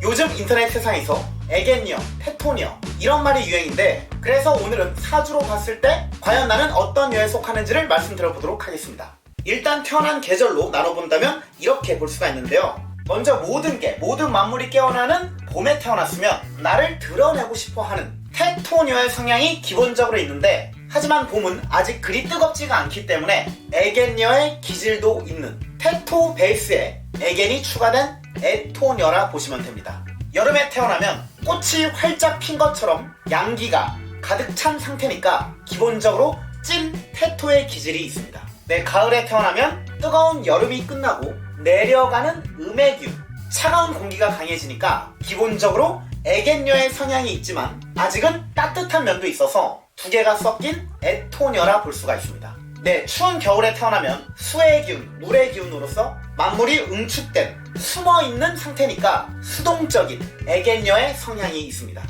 요즘 인터넷 세상에서 애견녀, 테토녀 이런 말이 유행인데, 그래서 오늘은 사주로 봤을 때 과연 나는 어떤 녀에 속하는지를 말씀드려보도록 하겠습니다. 일단 태어난 계절로 나눠본다면 이렇게 볼 수가 있는데요. 먼저 모든 만물이 깨어나는 봄에 태어났으면 나를 드러내고 싶어하는 테토녀의 성향이 기본적으로 있는데, 하지만 봄은 아직 그리 뜨겁지가 않기 때문에 애견녀의 기질도 있는 테토 베이스에 애견이 추가된 애토녀라 보시면 됩니다. 여름에 태어나면 꽃이 활짝 핀 것처럼 양기가 가득 찬 상태니까 기본적으로 찐 테토의 기질이 있습니다. 네, 가을에 태어나면 뜨거운 여름이 끝나고 내려가는 음의 기운, 차가운 공기가 강해지니까 기본적으로 애견녀의 성향이 있지만 아직은 따뜻한 면도 있어서 두 개가 섞인 애토녀라 볼 수가 있습니다. 네, 추운 겨울에 태어나면 수의 기운, 물의 기운으로서 만물이 응축된 숨어있는 상태니까 수동적인 애견녀의 성향이 있습니다.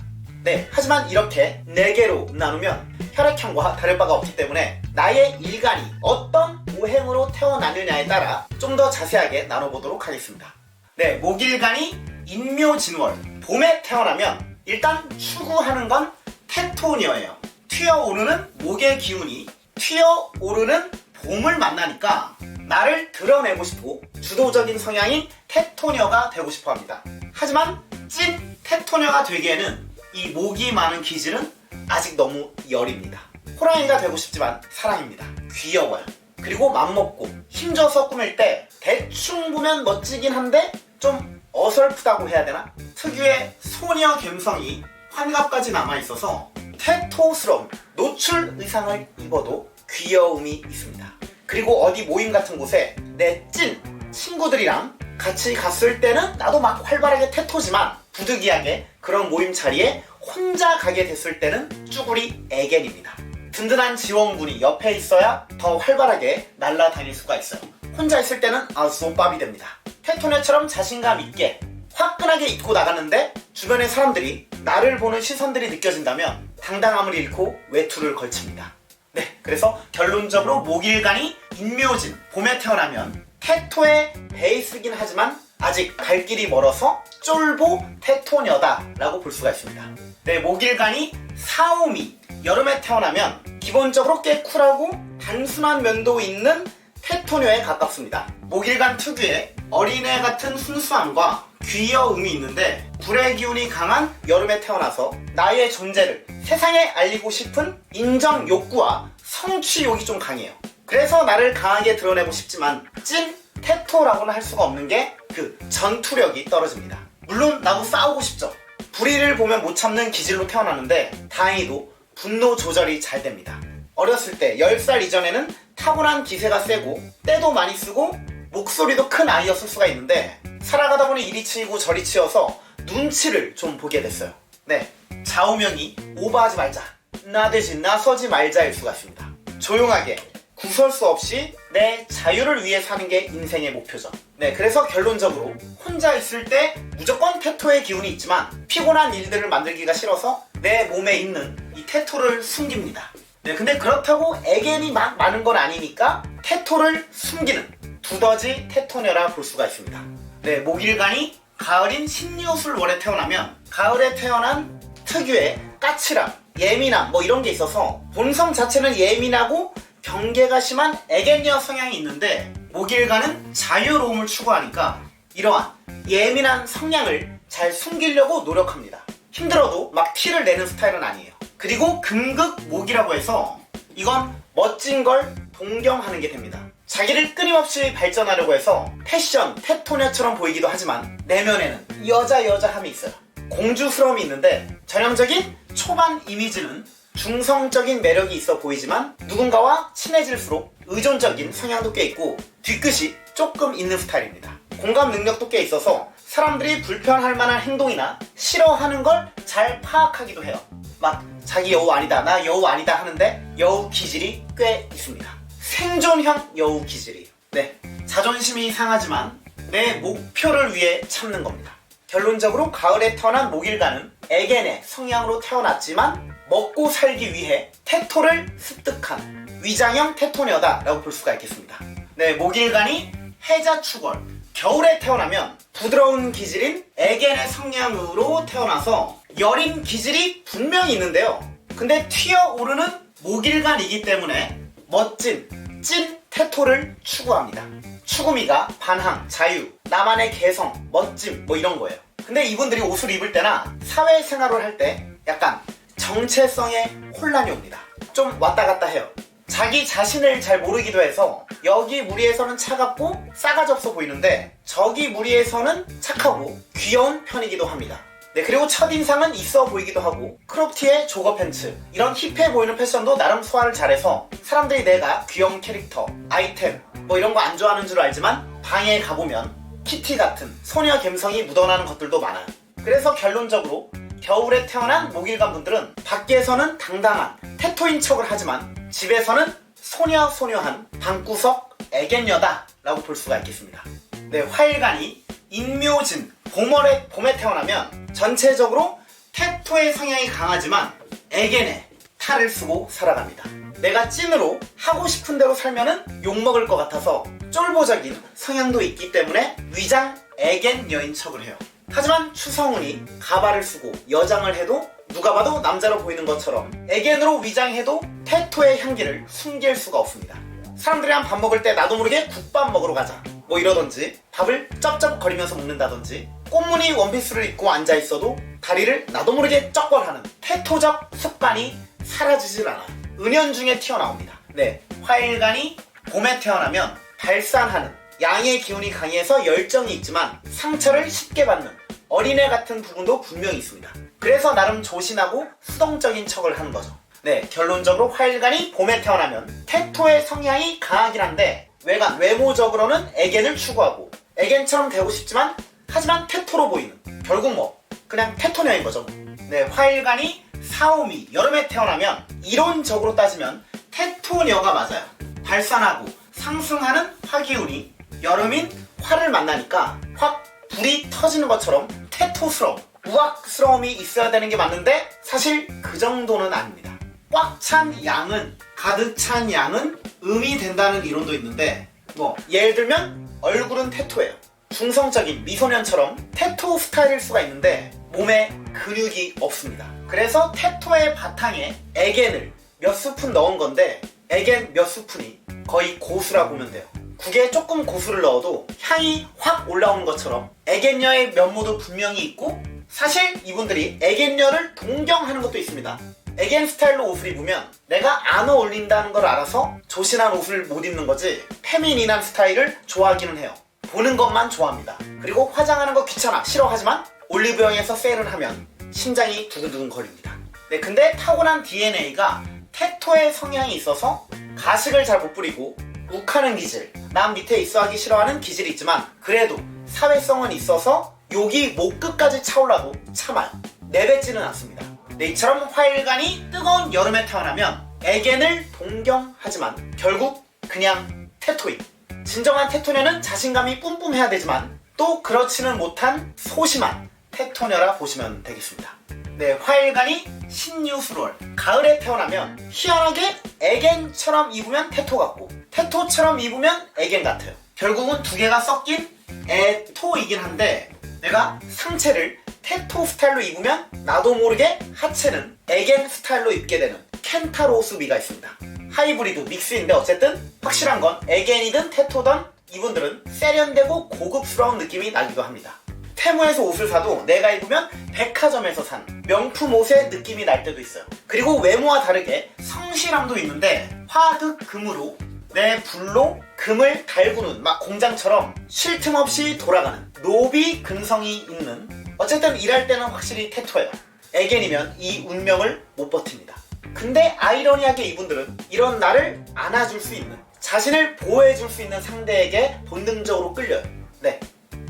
네, 하지만 이렇게 4개로 나누면 혈액형과 다를 바가 없기 때문에 나의 일간이 어떤 오행으로 태어나느냐에 따라 좀 더 자세하게 나눠보도록 하겠습니다. 네, 목일간이 인묘진월, 봄에 태어나면 일단 추구하는 건 테토녀예요. 튀어오르는 목의 기운이 튀어오르는 봄을 만나니까 나를 드러내고 싶고 주도적인 성향인 테토녀가 되고 싶어 합니다. 하지만 찐 테토녀가 되기에는 이 목이 많은 기질은 아직 너무 열입니다. 호랑이가 되고 싶지만 사람입니다. 귀여워요. 그리고 맘먹고 힘줘서 꾸밀 때 대충 보면 멋지긴 한데 좀 어설프다고 해야 되나? 특유의 소녀 감성이 환갑까지 남아있어서 테토스러운 노출 의상을 입어도 귀여움이 있습니다. 그리고 어디 모임 같은 곳에 내 찐 친구들이랑 같이 갔을 때는 나도 막 활발하게 테토지만 부득이하게 그런 모임 자리에 혼자 가게 됐을 때는 쭈구리 애견입니다. 든든한 지원군이 옆에 있어야 더 활발하게 날아다닐 수가 있어요. 혼자 있을 때는 쏘밥이 됩니다. 테토녀처럼 자신감 있게 화끈하게 입고 나갔는데 주변의 사람들이 나를 보는 시선들이 느껴진다면 당당함을 잃고 외투를 걸칩니다. 네, 그래서 결론적으로 목일간이 인묘진, 봄에 태어나면 테토의 베이스긴 하지만 아직 갈 길이 멀어서 쫄보 테토녀다 라고 볼 수가 있습니다. 네, 목일간이 사오미, 여름에 태어나면 기본적으로 꽤 쿨하고 단순한 면도 있는 테토녀에 가깝습니다. 목일간 특유의 어린애 같은 순수함과 귀여움이 있는데, 불의 기운이 강한 여름에 태어나서 나의 존재를 세상에 알리고 싶은 인정 욕구와 성취욕이 좀 강해요. 그래서 나를 강하게 드러내고 싶지만 찐 테토라고는 할 수가 없는 게 그 전투력이 떨어집니다. 물론 나도 싸우고 싶죠. 불의를 보면 못 참는 기질로 태어났는데 다행히도 분노 조절이 잘 됩니다. 어렸을 때 10살 이전에는 타고난 기세가 세고 때도 많이 쓰고 목소리도 큰 아이였을 수가 있는데, 살아가다 보니 이리 치이고 저리 치여서 눈치를 좀 보게 됐어요. 네, 좌우명이 오버하지 말자, 나대지 나서지 말자일 수가 있습니다. 조용하게 구설수 없이 내 자유를 위해 사는 게 인생의 목표죠. 네, 그래서 결론적으로 혼자 있을 때 무조건 테토의 기운이 있지만 피곤한 일들을 만들기가 싫어서 내 몸에 있는 이 테토를 숨깁니다. 네, 근데 그렇다고 애견이 막 많은 건 아니니까 테토를 숨기는 두더지 테토녀라 볼 수가 있습니다. 네, 목일간이 가을인 신유술월에 태어나면 가을에 태어난 특유의 까칠함, 예민함 뭐 이런 게 있어서 본성 자체는 예민하고 경계가 심한 애견녀 성향이 있는데, 목일간은 자유로움을 추구하니까 이러한 예민한 성향을 잘 숨기려고 노력합니다. 힘들어도 막 티를 내는 스타일은 아니에요. 그리고 금극목이라고 해서 이건 멋진 걸 동경하는 게 됩니다. 자기를 끊임없이 발전하려고 해서 패션, 테토녀처럼 보이기도 하지만 내면에는 여자함이 있어요. 공주스러움이 있는데 전형적인 초반 이미지는 중성적인 매력이 있어 보이지만 누군가와 친해질수록 의존적인 성향도 꽤 있고 뒤끝이 조금 있는 스타일입니다. 공감 능력도 꽤 있어서 사람들이 불편할 만한 행동이나 싫어하는 걸 잘 파악하기도 해요. 막 자기 여우 아니다, 나 여우 아니다 하는데 여우 기질이 꽤 있습니다. 생존형 여우 기질이에요. 네, 자존심이 상하지만 내 목표를 위해 참는 겁니다. 결론적으로 가을에 태어난 목일간은 애견의 성향으로 태어났지만 먹고 살기 위해 테토를 습득한 위장형 테토녀다 라고 볼 수가 있겠습니다. 네, 목일간이 해자축월, 겨울에 태어나면 부드러운 기질인 에겐의 성향으로 태어나서 여린 기질이 분명히 있는데요. 근데 튀어오르는 목일간이기 때문에 멋진 찐 테토를 추구합니다. 추구미가 반항, 자유, 나만의 개성, 멋짐 뭐 이런 거예요. 근데 이분들이 옷을 입을 때나 사회생활을 할 때 약간 정체성에 혼란이 옵니다. 좀 왔다 갔다 해요. 자기 자신을 잘 모르기도 해서 여기 무리에서는 차갑고 싸가지 없어 보이는데 저기 무리에서는 착하고 귀여운 편이기도 합니다. 네, 그리고 첫인상은 있어 보이기도 하고 크롭티에 조거 팬츠 이런 힙해 보이는 패션도 나름 소화를 잘해서 사람들이 내가 귀여운 캐릭터, 아이템 뭐 이런 거 안 좋아하는 줄 알지만 방에 가보면 키티 같은 소녀 감성이 묻어나는 것들도 많아요. 그래서 결론적으로 겨울에 태어난 목일간 분들은 밖에서는 당당한 테토인 척을 하지만 집에서는 소녀소녀한 방구석 애견녀다 라고 볼 수가 있겠습니다. 네, 화일간이 인묘진 봄에 태어나면 전체적으로 테토의 성향이 강하지만 애견에 탈을 쓰고 살아갑니다. 내가 찐으로 하고 싶은 대로 살면은 욕먹을 것 같아서 쫄보적인 성향도 있기 때문에 위장 애견 여인 척을 해요. 하지만 추성훈이 가발을 쓰고 여장을 해도 누가 봐도 남자로 보이는 것처럼 애견으로 위장해도 테토의 향기를 숨길 수가 없습니다. 사람들이랑 밥 먹을 때 나도 모르게 국밥 먹으러 가자 뭐 이러던지 밥을 쩝쩝거리면서 먹는다든지 꽃무늬 원피스를 입고 앉아있어도 다리를 나도 모르게 쩍벌하는 테토적 습관이 사라지질 않아요. 은연중에 튀어나옵니다. 네, 화일간이 봄에 태어나면 발산하는 양의 기운이 강해서 열정이 있지만 상처를 쉽게 받는 어린애 같은 부분도 분명히 있습니다. 그래서 나름 조신하고 수동적인 척을 하는 거죠. 네, 결론적으로 화일간이 봄에 태어나면 테토의 성향이 강하긴 한데 외모적으로는 애견을 추구하고 애견처럼 되고 싶지만 하지만 테토로 보이는 결국 뭐 그냥 테토녀인 거죠. 네, 화일간이 사오미 여름에 태어나면 이론적으로 따지면 테토녀가 맞아요. 발산하고 상승하는 화기운이 여름인 화를 만나니까 확 불이 터지는 것처럼 테토스러움, 우악스러움이 있어야 되는 게 맞는데 사실 그 정도는 아닙니다. 꽉 찬 양은, 가득 찬 양은 음이 된다는 이론도 있는데 뭐 예를 들면 얼굴은 테토예요. 중성적인 미소년처럼 테토 스타일일 수가 있는데 몸에 근육이 없습니다. 그래서 테토의 바탕에 애겐을 몇 스푼 넣은 건데 애겐 몇 스푼이 거의 고수라 보면 돼요. 국에 조금 고수를 넣어도 향이 확 올라오는 것처럼 애견녀의 면모도 분명히 있고 사실 이분들이 애견녀를 동경하는 것도 있습니다. 애견 스타일로 옷을 입으면 내가 안 어울린다는 걸 알아서 조신한 옷을 못 입는 거지 페미닌한 스타일을 좋아하기는 해요. 보는 것만 좋아합니다. 그리고 화장하는 거 귀찮아 싫어하지만 올리브영에서 세일을 하면 심장이 두근두근 거립니다. 네, 근데 타고난 DNA가 테토의 성향이 있어서 가식을 잘 못 부리고 욱하는 기질, 남 밑에 있어 하기 싫어하는 기질이 있지만 그래도 사회성은 있어서 욕이 목 끝까지 차올라도 참아요. 내뱉지는 않습니다. 네, 이처럼 화일간이 뜨거운 여름에 태어나면 애견을 동경하지만 결국 그냥 테토임. 진정한 테토녀는 자신감이 뿜뿜해야 되지만 또 그렇지는 못한 소심한 테토녀라 보시면 되겠습니다. 네, 화일간이 신유술월 가을에 태어나면 희한하게 애견처럼 입으면 테토 같고 테토처럼 입으면 애견 같아요. 결국은 두 개가 섞인 애토이긴 한데 내가 상체를 테토 스타일로 입으면 나도 모르게 하체는 애견 스타일로 입게 되는 켄타로 수비가 있습니다. 하이브리드 믹스인데 어쨌든 확실한 건 애견이든 테토든 이분들은 세련되고 고급스러운 느낌이 나기도 합니다. 테무에서 옷을 사도 내가 입으면 백화점에서 산 명품 옷의 느낌이 날 때도 있어요. 그리고 외모와 다르게 성실함도 있는데 화흑금으로 내 불로 금을 달구는 막 공장처럼 쉴 틈 없이 돌아가는 노비 근성이 있는 어쨌든 일할 때는 확실히 테토예요. 애견이면 이 운명을 못 버팁니다. 근데 아이러니하게 이분들은 이런 나를 안아줄 수 있는 자신을 보호해줄 수 있는 상대에게 본능적으로 끌려요. 네,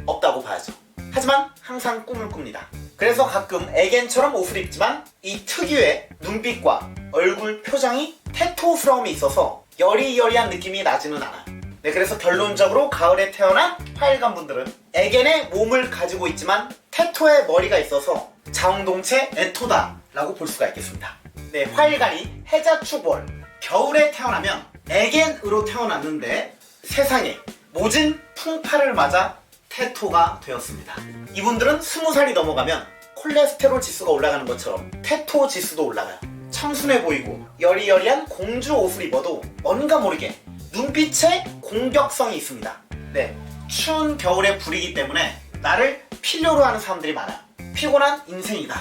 없다고 봐야죠. 하지만 항상 꿈을 꿉니다. 그래서 가끔 애견처럼 옷을 입지만 이 특유의 눈빛과 얼굴 표정이 테토스러움이 있어서 여리여리한 느낌이 나지는 않아요. 네, 그래서 결론적으로 가을에 태어난 화일간 분들은 애견의 몸을 가지고 있지만 테토의 머리가 있어서 자웅동체 애토다 라고 볼 수가 있겠습니다. 네, 화일간이 해자축월 겨울에 태어나면 애견으로 태어났는데 세상에 모진 풍파를 맞아 테토가 되었습니다. 이분들은 20살이 넘어가면 콜레스테롤 지수가 올라가는 것처럼 테토 지수도 올라가요. 청순해 보이고 여리여리한 공주 옷을 입어도 뭔가 모르게 눈빛에 공격성이 있습니다. 네, 추운 겨울에 불이기 때문에 나를 필요로 하는 사람들이 많아요. 피곤한 인생이다.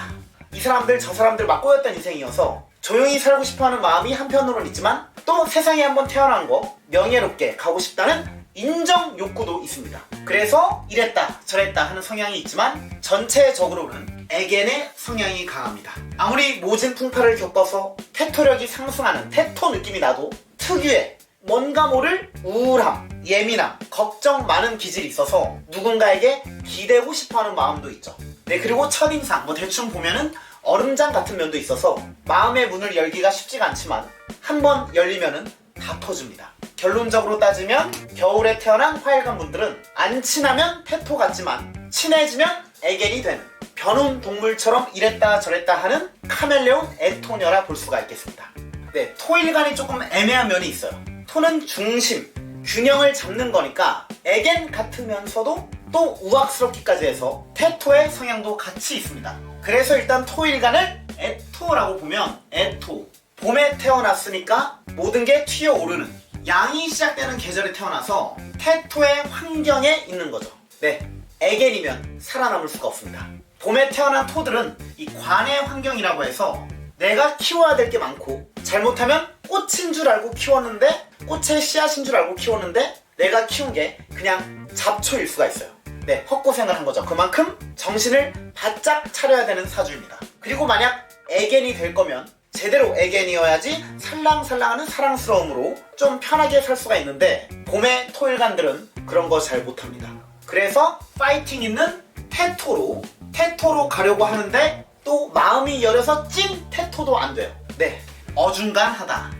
이 사람들 저 사람들 막 꼬였던 인생이어서 조용히 살고 싶어하는 마음이 한편으로는 있지만 또 세상에 한번 태어난 거 명예롭게 가고 싶다는 인정 욕구도 있습니다. 그래서 이랬다 저랬다 하는 성향이 있지만 전체적으로는 에겐의 성향이 강합니다. 아무리 모진 풍파를 겪어서 테토력이 상승하는 테토 느낌이 나도 특유의 뭔가 모를 우울함, 예민함, 걱정 많은 기질이 있어서 누군가에게 기대고 싶어하는 마음도 있죠. 네, 그리고 첫인상 대충 보면은 얼음장 같은 면도 있어서 마음의 문을 열기가 쉽지가 않지만 한번 열리면은 다 터집니다. 결론적으로 따지면 겨울에 태어난 화일관 분들은 안 친하면 테토 같지만 친해지면 에겐이 되는 변온 동물처럼 이랬다 저랬다 하는 카멜레온 애토녀라 볼 수가 있겠습니다. 네, 토일간이 조금 애매한 면이 있어요. 토는 중심, 균형을 잡는 거니까 에겐 같으면서도 또 우악스럽기까지 해서 테토의 성향도 같이 있습니다. 그래서 일단 토일간을 애토라고 보면 애토, 봄에 태어났으니까 모든 게 튀어오르는 양이 시작되는 계절에 태어나서 테토의 환경에 있는 거죠. 네, 에겐이면 살아남을 수가 없습니다. 봄에 태어난 토들은 이 관의 환경이라고 해서 내가 키워야 될 게 많고 잘못하면 꽃인 줄 알고 키웠는데 꽃의 씨앗인 줄 알고 키웠는데 내가 키운 게 그냥 잡초일 수가 있어요. 네, 헛고생을 한 거죠. 그만큼 정신을 바짝 차려야 되는 사주입니다. 그리고 만약 에겐이 될 거면 제대로 에겐이어야지 살랑살랑하는 사랑스러움으로 좀 편하게 살 수가 있는데 봄의 토일간들은 그런 거 잘 못합니다. 그래서 파이팅 있는 테토로 가려고 하는데 또 마음이 열려서 찐 테토도 안 돼요. 네, 어중간하다.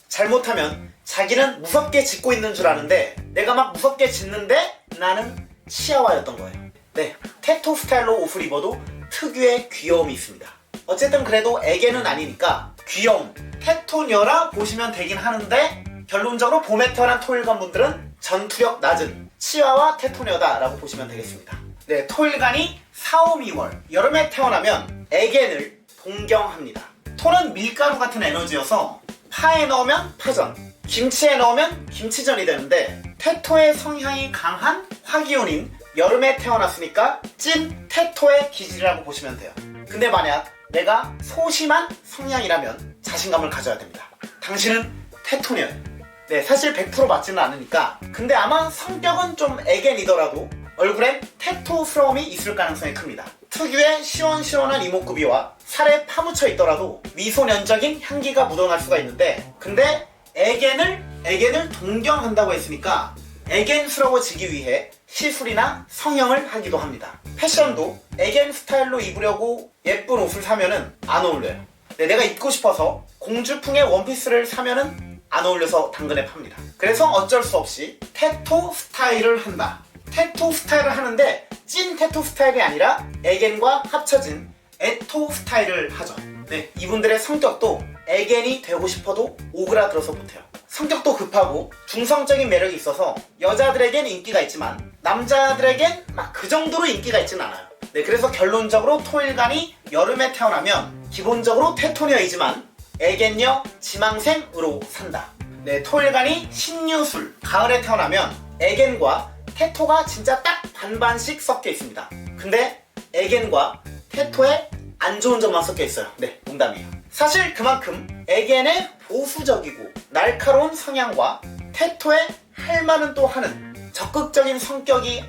잘못하면 자기는 무섭게 짓고 있는 줄 아는데 내가 막 무섭게 짓는데 나는 치아와였던 거예요. 네, 테토 스타일로 옷을 입어도 특유의 귀여움이 있습니다. 어쨌든 그래도 에겐은 아니니까 귀여움, 테토녀라 보시면 되긴 하는데 결론적으로 봄에 태어난 토일간 분들은 전투력 낮은 치아와 테토녀다 라고 보시면 되겠습니다. 네, 토일간이 4, 5, 2월 여름에 태어나면 에겐을 동경합니다. 토는 밀가루 같은 에너지여서 파에 넣으면 파전, 김치에 넣으면 김치전이 되는데 테토의 성향이 강한 화기운인 여름에 태어났으니까 찐 테토의 기질이라고 보시면 돼요. 근데 만약 내가 소심한 성향이라면 자신감을 가져야 됩니다. 당신은 테토녀예요. 네, 사실 100% 맞지는 않으니까 근데 아마 성격은 좀 에겐이더라도 얼굴엔 테토스러움이 있을 가능성이 큽니다. 특유의 시원시원한 이목구비와 살에 파묻혀 있더라도 미소년적인 향기가 묻어날 수가 있는데 근데 에겐을 동경한다고 했으니까 에겐스러워지기 위해 시술이나 성형을 하기도 합니다. 패션도 에겐 스타일로 입으려고 예쁜 옷을 사면은 안 어울려요. 네, 내가 입고 싶어서 공주풍의 원피스를 사면은 안 어울려서 당근에 팝니다. 그래서 어쩔 수 없이 테토 스타일을 한다. 테토 스타일을 하는데 찐 테토 스타일이 아니라 에겐과 합쳐진 에토 스타일을 하죠. 네, 이분들의 성격도 에겐이 되고 싶어도 오그라들어서 못해요. 성격도 급하고 중성적인 매력이 있어서 여자들에겐 인기가 있지만 남자들에겐 막 그 정도로 인기가 있지는 않아요. 네, 그래서 결론적으로 토일간이 여름에 태어나면 기본적으로 테토녀이지만 에겐녀 지망생으로 산다. 네, 토일간이 신유술 가을에 태어나면 에겐과 테토가 진짜 딱 반반씩 섞여 있습니다. 근데 에겐과 테토에 안 좋은 점만 섞여 있어요. 네, 농담이에요. 사실 그만큼 에겐의 보수적이고 날카로운 성향과 테토의 할 말은 또 하는 적극적인 성격이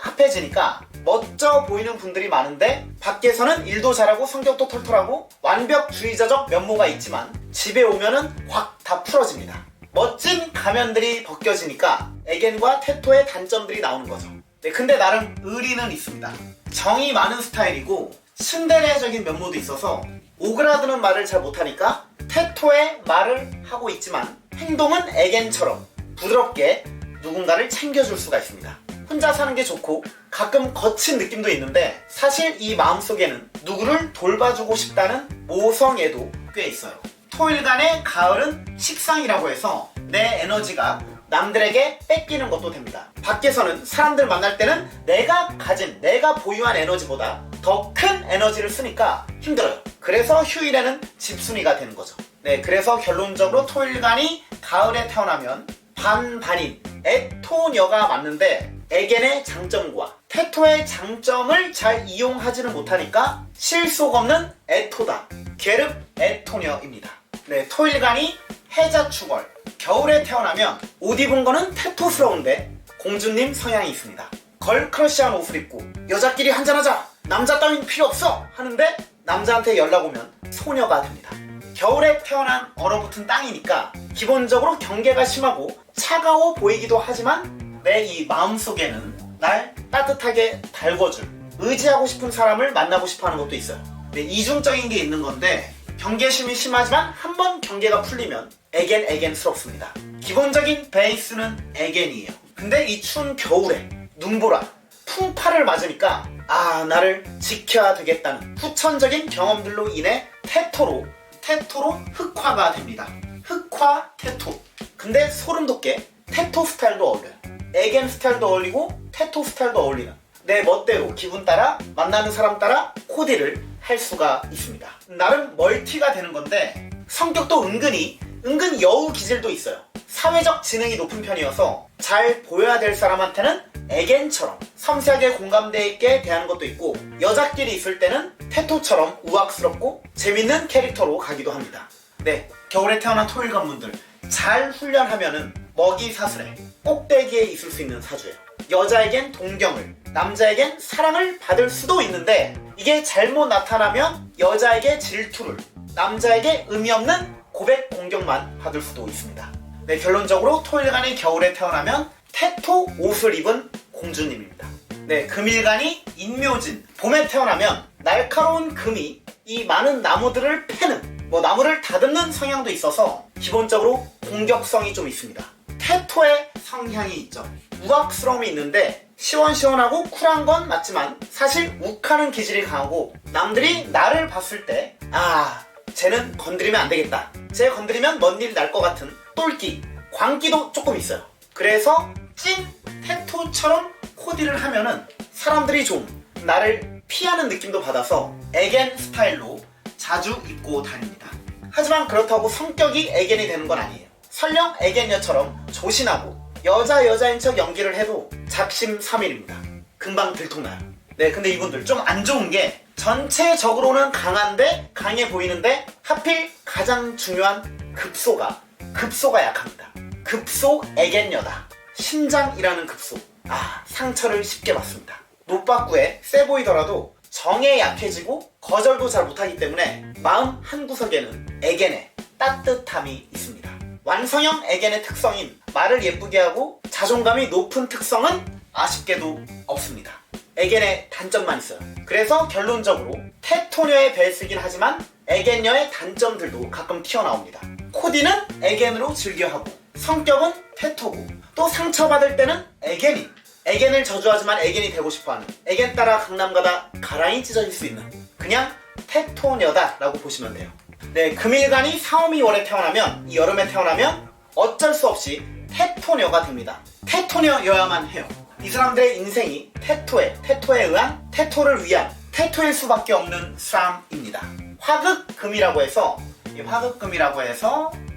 합해지니까 멋져 보이는 분들이 많은데 밖에서는 일도 잘하고 성격도 털털하고 완벽주의자적 면모가 있지만 집에 오면은 확 다 풀어집니다. 멋진 가면들이 벗겨지니까 에겐과 테토의 단점들이 나오는 거죠. 네, 근데 나름 의리는 있습니다. 정이 많은 스타일이고 신데레적인 면모도 있어서 오그라드는 말을 잘 못하니까 테토의 말을 하고 있지만 행동은 에겐처럼 부드럽게 누군가를 챙겨줄 수가 있습니다. 혼자 사는 게 좋고 가끔 거친 느낌도 있는데 사실 이 마음속에는 누구를 돌봐주고 싶다는 모성애도 꽤 있어요. 토일간의 가을은 식상이라고 해서 내 에너지가 남들에게 뺏기는 것도 됩니다. 밖에서는 사람들 만날 때는 내가 보유한 에너지보다 더 큰 에너지를 쓰니까 힘들어요. 그래서 휴일에는 집순이가 되는 거죠. 네, 그래서 결론적으로 토일간이 가을에 태어나면 반반인 애토녀가 맞는데 에겐의 장점과 테토의 장점을 잘 이용하지는 못하니까 실속 없는 애토다. 괴릅 애토녀입니다. 네, 토일간이 해자축월 겨울에 태어나면 옷 입은 거는 테토스러운데 공주님 성향이 있습니다. 걸크러쉬한 옷을 입고 여자끼리 한잔하자, 남자 따윈 필요 없어 하는데 남자한테 연락 오면 소녀가 됩니다. 겨울에 태어난 얼어붙은 땅이니까 기본적으로 경계가 심하고 차가워 보이기도 하지만 내 이 마음속에는 날 따뜻하게 달궈줄, 의지하고 싶은 사람을 만나고 싶어하는 것도 있어요. 네, 이중적인 게 있는 건데 경계심이 심하지만 한번 경계가 풀리면 애겐스럽습니다. 기본적인 베이스는 애겐이에요. 근데 이 추운 겨울에 눈보라, 풍파를 맞으니까 나를 지켜야 되겠다는 후천적인 경험들로 인해 테토로 흑화가 됩니다. 흑화 테토. 근데 소름 돋게 테토 스타일도 어울려요. 애겐 스타일도 어울리고 테토 스타일도 어울리는 내 멋대로 기분 따라 만나는 사람 따라 코디를 할 수가 있습니다. 나름 멀티가 되는 건데 성격도 은근 여우 기질도 있어요. 사회적 지능이 높은 편이어서 잘 보여야 될 사람한테는 애겐처럼 섬세하게 공감대 있게 대하는 것도 있고 여자끼리 있을 때는 테토처럼 우악스럽고 재밌는 캐릭터로 가기도 합니다. 네, 겨울에 태어난 토일간 분들 잘 훈련하면은 먹이 사슬에 꼭대기에 있을 수 있는 사주예요. 여자에겐 동경을, 남자에겐 사랑을 받을 수도 있는데 이게 잘못 나타나면 여자에게 질투를, 남자에게 의미 없는 고백 공격만 받을 수도 있습니다. 네, 결론적으로 토일간이 겨울에 태어나면 테토 옷을 입은 공주님입니다. 네, 금일간이 인묘진 봄에 태어나면 날카로운 금이 이 많은 나무들을 패는, 나무를 다듬는 성향도 있어서 기본적으로 공격성이 좀 있습니다. 테토의 성향이 있죠. 우악스러움이 있는데 시원시원하고 쿨한 건 맞지만 사실 욱하는 기질이 강하고 남들이 나를 봤을 때 쟤는 건드리면 안 되겠다, 쟤 건드리면 먼 일 날 것 같은 똘끼, 광기도 조금 있어요. 그래서 찐 테토처럼 코디를 하면은 사람들이 좀 나를 피하는 느낌도 받아서 애겐 스타일로 자주 입고 다닙니다. 하지만 그렇다고 성격이 애겐이 되는 건 아니에요. 설령 애겐녀처럼 조신하고 여자인 척 연기를 해도 작심삼일입니다. 금방 들통나요. 네, 근데 이분들 좀 안 좋은 게 전체적으로는 강한데 강해 보이는데 하필 가장 중요한 급소가 약합니다. 급소 애겐녀다. 신장이라는 급소. 상처를 쉽게 받습니다. 노빠꾸에 세 보이더라도 정에 약해지고 거절도 잘 못하기 때문에 마음 한구석에는 애겐의 따뜻함이 있습니다. 완성형 애겐의 특성인 말을 예쁘게 하고 자존감이 높은 특성은 아쉽게도 없습니다. 애겐의 단점만 있어요. 그래서 결론적으로 테토녀의 베이스이긴 하지만 애겐녀의 단점들도 가끔 튀어나옵니다. 코디는 애겐으로 즐겨하고 성격은 테토고 또 상처받을 때는 애겐을 저주하지만 애겐이 되고 싶어하는, 애겐 따라 강남 가다 가랑이 찢어질 수 있는 그냥 테토녀다 라고 보시면 돼요. 네, 금일간이 4, 5, 2월에 태어나면, 이 여름에 태어나면 어쩔 수 없이 테토녀가 됩니다. 테토녀여야만 해요. 이 사람들의 인생이 테토에 의한, 테토를 위한 테토일 수밖에 없는 사람입니다. 화극금이라고 해서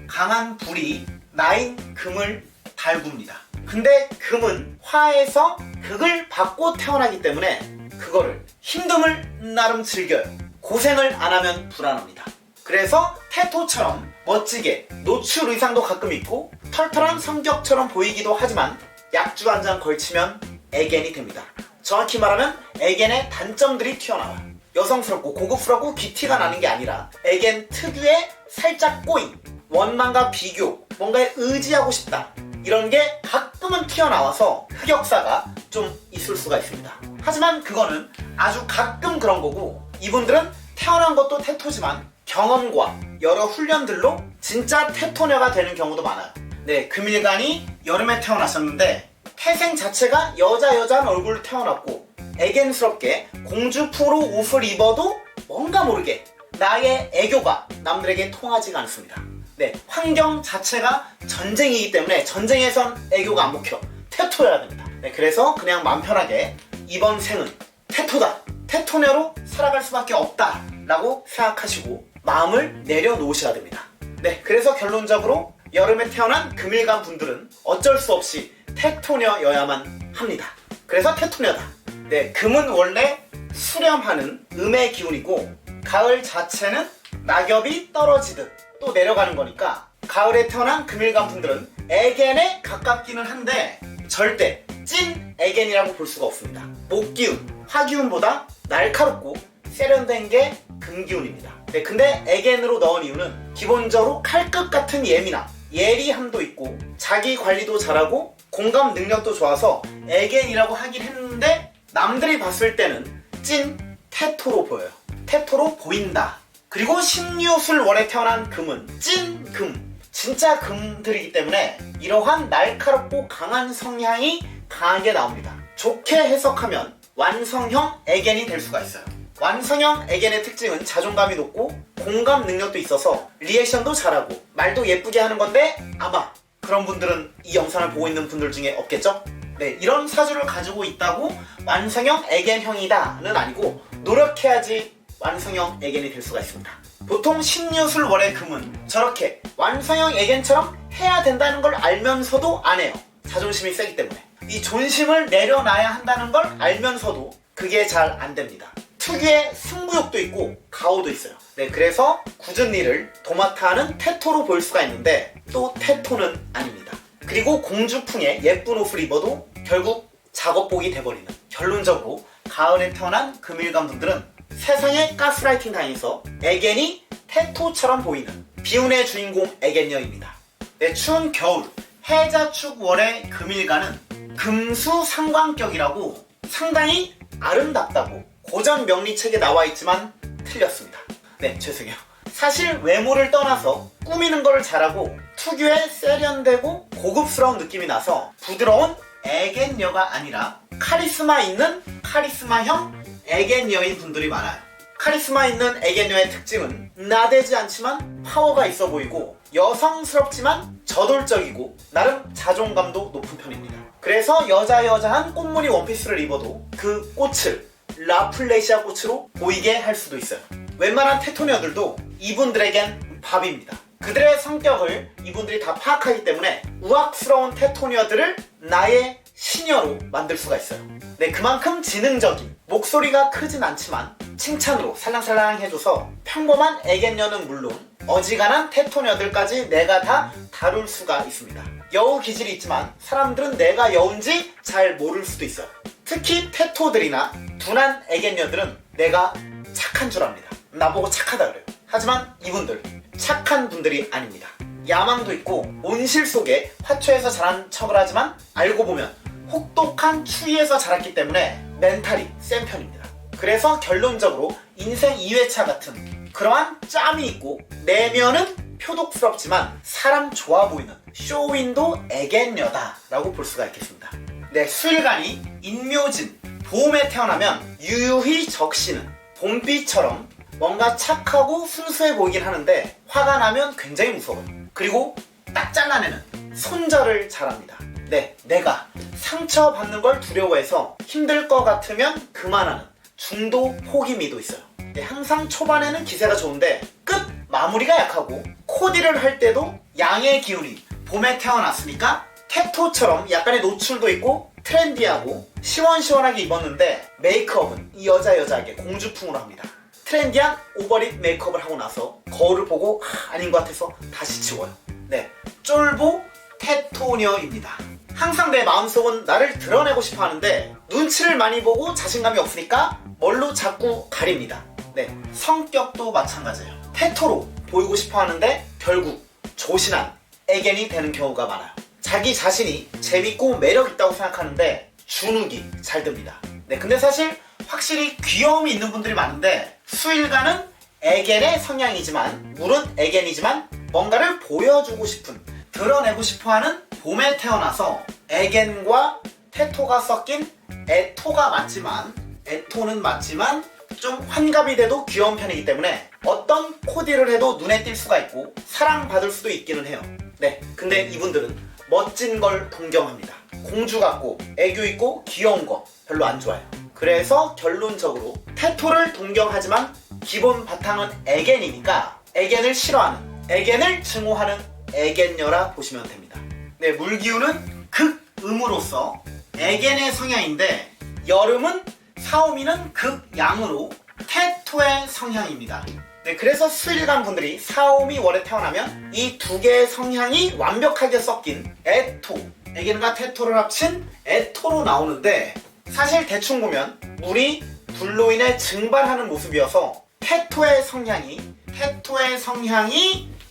강한 불이 나인 금을 달굽니다. 근데 금은 화에서 극을 받고 태어나기 때문에 그거를 힘듦을 나름 즐겨요. 고생을 안 하면 불안합니다. 그래서 테토처럼 멋지게 노출 의상도 가끔 입고 털털한 성격처럼 보이기도 하지만 약주 한 잔 걸치면 애겐이 됩니다. 정확히 말하면 애겐의 단점들이 튀어나와요. 여성스럽고 고급스럽고 귀티가 나는 게 아니라 애겐 특유의 살짝 꼬임, 원망과 비교, 뭔가에 의지하고 싶다, 이런 게 가끔은 튀어나와서 흑역사가 좀 있을 수가 있습니다. 하지만 그거는 아주 가끔 그런 거고 이분들은 태어난 것도 테토지만 경험과 여러 훈련들로 진짜 테토녀가 되는 경우도 많아요. 네, 금일간이 여름에 태어나셨는데 태생 자체가 여자한 얼굴로 태어났고 애견스럽게 공주풍으로 옷을 입어도 뭔가 모르게 나의 애교가 남들에게 통하지가 않습니다. 네, 환경 자체가 전쟁이기 때문에 전쟁에선 애교가 안 먹혀. 테토여야 됩니다. 네, 그래서 그냥 마음 편하게 이번 생은 테토다. 테토녀로 살아갈 수밖에 없다 라고 생각하시고 마음을 내려놓으셔야 됩니다. 네, 그래서 결론적으로 여름에 태어난 금일간 분들은 어쩔 수 없이 테토녀여야만 합니다. 그래서 테토녀다. 네, 금은 원래 수렴하는 음의 기운이고 가을 자체는 낙엽이 떨어지듯 또 내려가는 거니까 가을에 태어난 금일간 분들은 애겐에 가깝기는 한데 절대 찐 애겐이라고 볼 수가 없습니다. 목기운, 화기운보다 날카롭고 세련된 게 금기운입니다. 네, 근데 애겐으로 넣은 이유는 기본적으로 칼끝 같은 예민함, 예리함도 있고 자기 관리도 잘하고 공감 능력도 좋아서 애겐이라고 하긴 했는데 남들이 봤을 때는 찐 테토로 보여요. 테토로 보인다. 그리고 신유술월에 태어난 금은 찐 금, 진짜 금들이기 때문에 이러한 날카롭고 강한 성향이 강하게 나옵니다. 좋게 해석하면 완성형 애겐이 될 수가 있어요. 완성형 애겐의 특징은 자존감이 높고 공감 능력도 있어서 리액션도 잘하고 말도 예쁘게 하는 건데 아마 그런 분들은 이 영상을 보고 있는 분들 중에 없겠죠? 네, 이런 사주를 가지고 있다고 완성형 애겐형이다는 아니고 노력해야지 완성형 애겐이 될 수가 있습니다. 보통 신유술월의 금은 저렇게 완성형 애겐처럼 해야 된다는 걸 알면서도 안 해요. 자존심이 세기 때문에. 이 존심을 내려놔야 한다는 걸 알면서도 그게 잘 안 됩니다. 특유의 승부욕도 있고 가오도 있어요. 네, 그래서 굳은 일을 도맡아 하는 테토로 보일 수가 있는데 또 테토는 아닙니다. 그리고 공주풍의 예쁜 옷을 입어도 결국 작업복이 돼버리는, 결론적으로 가을에 태어난 금일간 분들은 세상에 가스라이팅 당해서 애겐이 테토처럼 보이는 비운의 주인공 애겐녀입니다. 네, 추운 겨울 해자축월의 금일간은 금수상관격이라고 상당히 아름답다고 고전 명리책에 나와 있지만 틀렸습니다. 네, 죄송해요. 사실 외모를 떠나서 꾸미는 걸 잘하고 특유의 세련되고 고급스러운 느낌이 나서 부드러운 애겐녀가 아니라 카리스마 있는 카리스마형 애겐녀인 분들이 많아요. 카리스마 있는 애겐녀의 특징은 나대지 않지만 파워가 있어 보이고 여성스럽지만 저돌적이고 나름 자존감도 높은 편입니다. 그래서 여자여자한 꽃무늬 원피스를 입어도 그 꽃을 라플레시아 꽃으로 보이게 할 수도 있어요. 웬만한 테토녀들도 이분들에겐 밥입니다. 그들의 성격을 이분들이 다 파악하기 때문에 우악스러운 테토녀들을 나의 시녀로 만들 수가 있어요. 네, 그만큼 지능적인, 목소리가 크진 않지만 칭찬으로 살랑살랑 해줘서 평범한 애견녀는 물론 어지간한 테토녀들까지 내가 다 다룰 수가 있습니다. 여우 기질이 있지만 사람들은 내가 여운지 잘 모를 수도 있어요. 특히 테토들이나 둔한 애견녀들은 내가 착한 줄 압니다. 나보고 착하다 그래요. 하지만 이분들 착한 분들이 아닙니다. 야망도 있고 온실 속에 화초에서 자란 척을 하지만 알고 보면 혹독한 추위에서 자랐기 때문에 멘탈이 센 편입니다. 그래서 결론적으로 인생 2회차 같은 그러한 짬이 있고 내면은 표독스럽지만 사람 좋아 보이는 쇼윈도 애견녀다 라고 볼 수가 있겠습니다. 네, 수일간이 인묘진 봄에 태어나면 유유히 적시는 봄비처럼 뭔가 착하고 순수해 보이긴 하는데 화가 나면 굉장히 무서워요. 그리고 딱 잘라내는 손절을 잘합니다. 네, 내가 상처받는 걸 두려워해서 힘들 것 같으면 그만하는 중도 포기미도 있어요. 네, 항상 초반에는 기세가 좋은데 끝 마무리가 약하고 코디를 할 때도 양의 기운이 봄에 태어났으니까 테토처럼 약간의 노출도 있고 트렌디하고 시원시원하게 입었는데 메이크업은 이 여자에게 공주풍으로 합니다. 트렌디한 오버립 메이크업을 하고 나서 거울을 보고 아닌 것 같아서 다시 지워요. 네, 쫄보 테토녀입니다. 항상 내 마음속은 나를 드러내고 싶어 하는데 눈치를 많이 보고 자신감이 없으니까 뭘로 자꾸 가립니다. 네, 성격도 마찬가지예요. 테토로 보이고 싶어 하는데 결국 조신한 애견이 되는 경우가 많아요. 자기 자신이 재밌고 매력있다고 생각하는데 주눅이 잘 듭니다. 네, 근데 사실 확실히 귀여움이 있는 분들이 많은데 수일간은 애견의 성향이지만 물은 애견이지만 뭔가를 보여주고 싶은, 드러내고 싶어하는 봄에 태어나서 애견과 테토가 섞인 애토가 맞지만 애토는 맞지만 좀 환갑이 돼도 귀여운 편이기 때문에 어떤 코디를 해도 눈에 띌 수가 있고 사랑받을 수도 있기는 해요. 네, 근데 이분들은 멋진 걸 동경합니다. 공주 같고 애교 있고 귀여운 거 별로 안 좋아해요. 그래서 결론적으로 태토를 동경하지만 기본 바탕은 애견이니까 애견을 싫어하는, 애견을 증오하는 애견녀라 보시면 됩니다. 네, 물기운은 극음으로서 애견의 성향인데 여름은 사오미는 극양으로 태토의 성향입니다. 네, 그래서 수일간 분들이 사오미 월에 태어나면 이 두 개의 성향이 완벽하게 섞인 애토, 애견과 태토를 합친 애토로 나오는데 사실 대충 보면 물이 불로 인해 증발하는 모습이어서 태토의 성향이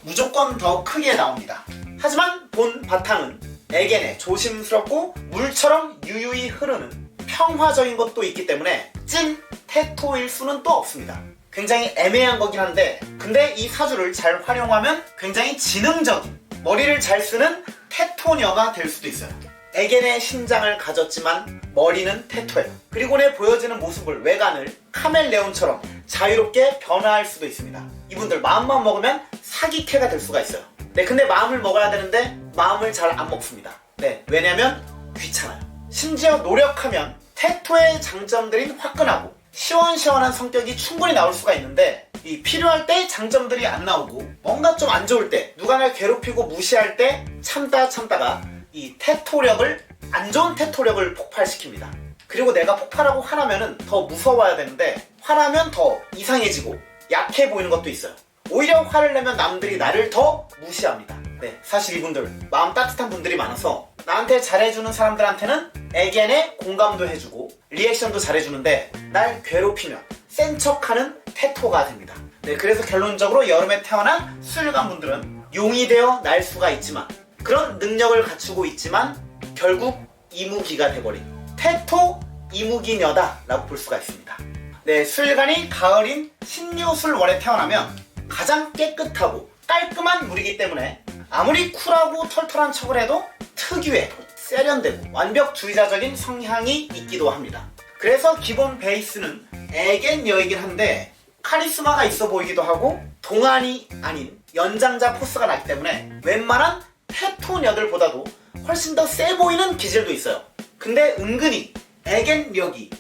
무조건 더 크게 나옵니다. 하지만 본 바탕은 애견의 조심스럽고 물처럼 유유히 흐르는 평화적인 것도 있기 때문에 찐 태토일 수는 또 없습니다. 굉장히 애매한 거긴 한데 근데 이 사주를 잘 활용하면 굉장히 지능적인, 머리를 잘 쓰는 태토녀가 될 수도 있어요. 애견의 신장을 가졌지만 머리는 태토예요. 그리고 내 보여지는 모습을, 외관을 카멜레온처럼 자유롭게 변화할 수도 있습니다. 이분들 마음만 먹으면 사기캐가 될 수가 있어요. 네, 근데 마음을 먹어야 되는데 마음을 잘 안 먹습니다. 네, 왜냐면 귀찮아요. 심지어 노력하면 태토의 장점들인 화끈하고 시원시원한 성격이 충분히 나올 수가 있는데 이 필요할 때 장점들이 안 나오고 뭔가 좀 안 좋을 때, 누가 날 괴롭히고 무시할 때 참다가 이 태토력을, 안 좋은 태토력을 폭발시킵니다. 그리고 내가 폭발하고 화나면은 더 무서워야 되는데 화나면 더 이상해지고 약해 보이는 것도 있어요. 오히려 화를 내면 남들이 나를 더 무시합니다. 네, 사실 이분들 마음 따뜻한 분들이 많아서 나한테 잘해주는 사람들한테는 애견에 공감도 해주고 리액션도 잘해주는데 날 괴롭히면 센 척하는 태토가 됩니다. 네, 그래서 결론적으로 여름에 태어난 수일간 분들은 용이 되어 날 수가 있지만, 그런 능력을 갖추고 있지만 결국 이무기가 돼버린 태토 이무기녀다 라고 볼 수가 있습니다. 네, 수일간이 가을인 신유술월에 태어나면 가장 깨끗하고 깔끔한 물이기 때문에 아무리 쿨하고 털털한 척을 해도 특유의 세련되고 완벽주의자적인 성향이 있기도 합니다. 그래서 기본 베이스는 애견녀이긴 한데 카리스마가 있어 보이기도 하고 동안이 아닌 연장자 포스가 나기 때문에 웬만한 태토녀들보다도 훨씬 더 세 보이는 기질도 있어요. 근데 은근히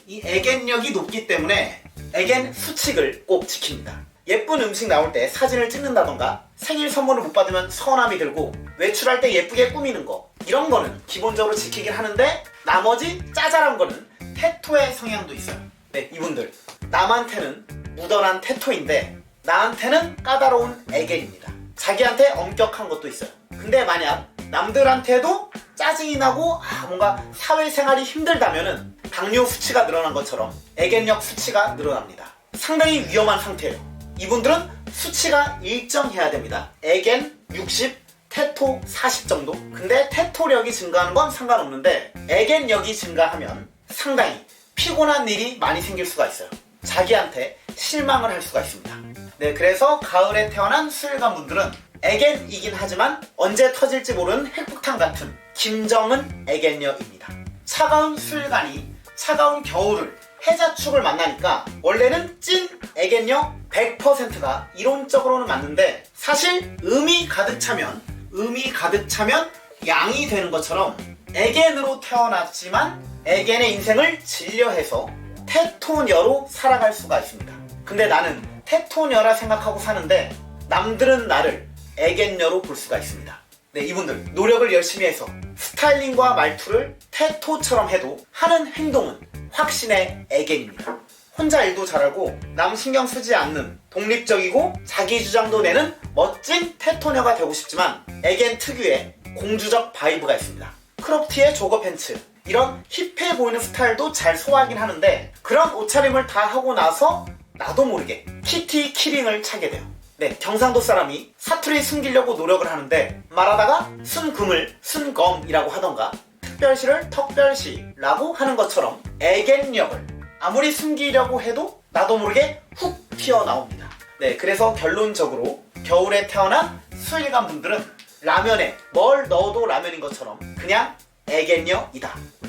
이 애견력이 높기 때문에 애견 수칙을 꼭 지킵니다. 예쁜 음식 나올 때 사진을 찍는다던가 생일 선물을 못 받으면 서운함이 들고 외출할 때 예쁘게 꾸미는 거, 이런 거는 기본적으로 지키긴 하는데 나머지 짜잘한 거는 태토의 성향도 있어요. 네, 이분들 남한테는 무던한 태토인데 나한테는 까다로운 애견입니다. 자기한테 엄격한 것도 있어요. 근데 만약 남들한테도 짜증이 나고 뭔가 사회생활이 힘들다면은 당뇨 수치가 늘어난 것처럼 애견력 수치가 늘어납니다. 상당히 위험한 상태예요. 이분들은 수치가 일정해야 됩니다. 애견 60, 태토 40 정도? 근데 태토력이 증가하는 건 상관없는데 애견력이 증가하면 상당히 피곤한 일이 많이 생길 수가 있어요. 자기한테 실망을 할 수가 있습니다. 네, 그래서 가을에 태어난 수일간 분들은 애견이긴 하지만 언제 터질지 모르는 핵폭탄 같은 김정은 애견녀입니다. 차가운 수일간이 차가운 겨울을, 해자축을 만나니까 원래는 찐 애견녀 100%가 이론적으로는 맞는데 사실 음이 가득 차면 양이 되는 것처럼 애견으로 태어났지만 애견의 인생을 진려해서 태토녀로 살아갈 수가 있습니다. 근데 나는 태토녀라 생각하고 사는데 남들은 나를 애견녀로 볼 수가 있습니다. 네, 이분들 노력을 열심히 해서 스타일링과 말투를 태토처럼 해도 하는 행동은 확신의 애견입니다. 혼자 일도 잘하고 남 신경 쓰지 않는 독립적이고 자기 주장도 내는 멋진 태토녀가 되고 싶지만 애견 특유의 공주적 바이브가 있습니다. 크롭티에 조거 팬츠, 이런 힙해 보이는 스타일도 잘 소화하긴 하는데 그런 옷차림을 다 하고 나서 나도 모르게 키티 키링을 차게 돼요. 네, 경상도 사람이 사투리 숨기려고 노력을 하는데 말하다가 순금을 순검이라고 하던가 특별시를 턱별시라고 하는 것처럼 애견력을 아무리 숨기려고 해도 나도 모르게 훅 튀어나옵니다. 네, 그래서 결론적으로 겨울에 태어난 수일간 분들은 라면에 뭘 넣어도 라면인 것처럼 그냥 애견녀이다.